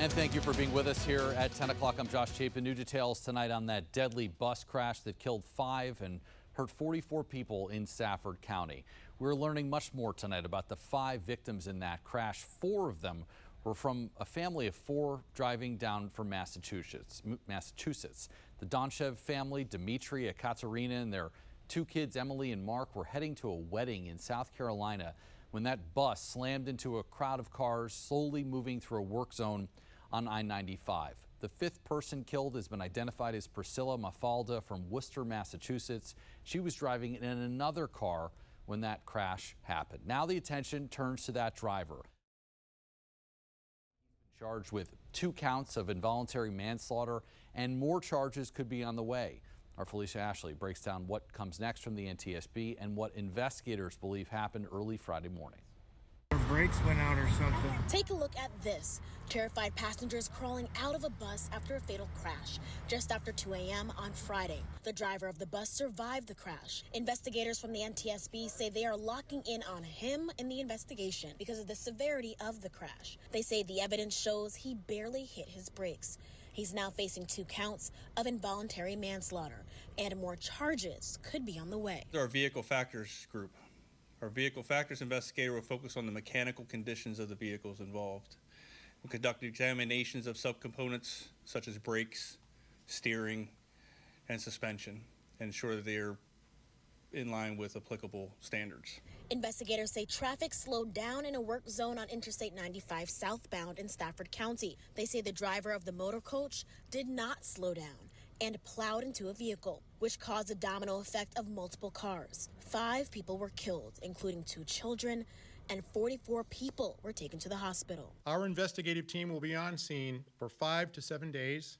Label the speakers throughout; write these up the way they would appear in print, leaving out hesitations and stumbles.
Speaker 1: And thank you for being with us here at 10 o'clock. I'm Josh Chapin. New details tonight on that deadly bus crash that killed 5 and hurt 44 people in Stafford County. We're learning much more tonight about the 5 victims in that crash. 4 of them were from a family of 4 driving down from Massachusetts. The Donchev family, Dimitri, Katerina, and their 2 kids, Emily and Mark, were heading to a wedding in South Carolina when that bus slammed into a crowd of cars slowly moving through a work zone on I-95. The 5th person killed has been identified as Priscilla Mafalda from Worcester, Massachusetts. She was driving in another car when that crash happened. Now the attention turns to that driver. He's been charged with 2 counts of involuntary manslaughter, and more charges could be on the way. Our Felicia Ashley breaks down what comes next from the NTSB and what investigators believe happened early Friday morning.
Speaker 2: Our brakes went out or something.
Speaker 3: Take a look at this. Terrified passengers crawling out of a bus after a fatal crash just after 2 a.m. on Friday. The driver of the bus survived the crash. Investigators from the NTSB say they are locking in on him in the investigation because of the severity of the crash. They say the evidence shows he barely hit his brakes. He's now facing 2 counts of involuntary manslaughter, and more charges could be on the way.
Speaker 4: Our vehicle factors group. Our vehicle factors investigator will focus on the mechanical conditions of the vehicles involved. We'll conduct examinations of subcomponents such as brakes, steering, and suspension, and ensure that they are in line with applicable standards.
Speaker 3: Investigators say traffic slowed down in a work zone on Interstate 95 southbound in Stafford County. They say the driver of the motor coach did not slow down and plowed into a vehicle, which caused a domino effect of multiple cars. 5 people were killed, including 2 children, and 44 people were taken to the hospital.
Speaker 5: Our investigative team will be on scene for 5 to 7 days.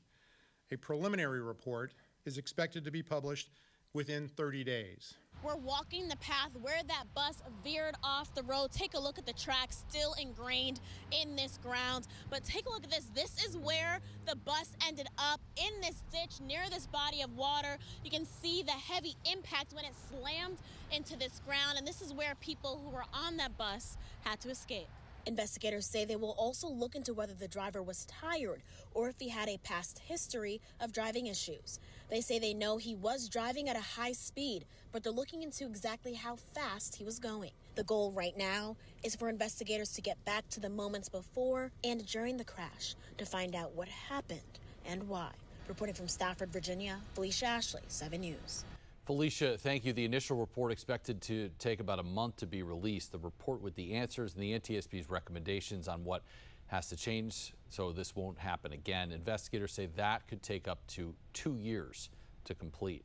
Speaker 5: A preliminary report is expected to be published within 30 days.
Speaker 3: We're walking the path where that bus veered off the road. Take a look at the tracks still ingrained in this ground. But take a look at this. This is where the bus ended up, in this ditch near this body of water. You can see the heavy impact when it slammed into this ground. And this is where people who were on that bus had to escape. Investigators say they will also look into whether the driver was tired or if he had a past history of driving issues. They say they know he was driving at a high speed, but they're looking into exactly how fast he was going. The goal right now is for investigators to get back to the moments before and during the crash to find out what happened and why. Reporting from Stafford, Virginia, Felicia Ashley, 7 News.
Speaker 1: Felicia, thank you. The initial report expected to take about a month to be released. The report with the answers and the NTSB's recommendations on what has to change so this won't happen again. Investigators say that could take up to 2 years to complete.